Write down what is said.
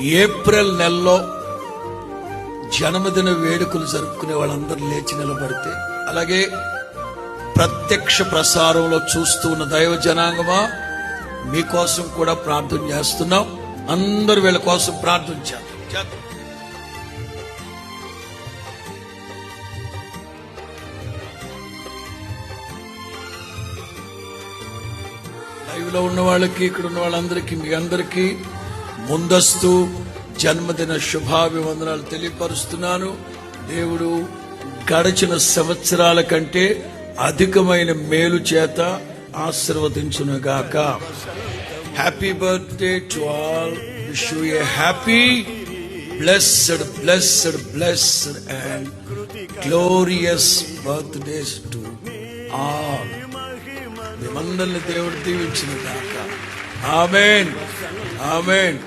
April నెలలో జన్మదిన వేడుకలు జరుపుకునే వాళ్ళందరూ లేచి నిలబడితే, అలాగే ప్రత్యక్ష ప్రసారంలో చూస్తూ ఉన్న దైవ జనాంగమా, మీకోసం కూడా ప్రార్థన చేస్తున్నాం. అందరూ వీళ్ళ కోసం ప్రార్థన చేద్దాం. లైవ్ లో ఉన్న వాళ్ళకి, ఇక్కడ ఉన్న వాళ్ళందరికీ, మీ అందరికీ ముందస్తు జన్మదిన శుభాభివందనాలు తెలియపరుస్తున్నాను. దేవుడు గడిచిన సంవత్సరాల కంటే అధికమైన మేలు చేత ఆశీర్వదించునుగాక. Happy birthday to all. Wish you A happy, blessed, blessed, blessed and glorious birthdays to all. మిమ్మల్ని దేవుడు దీవించునుగాక. ఆమేన్, ఆమేన్.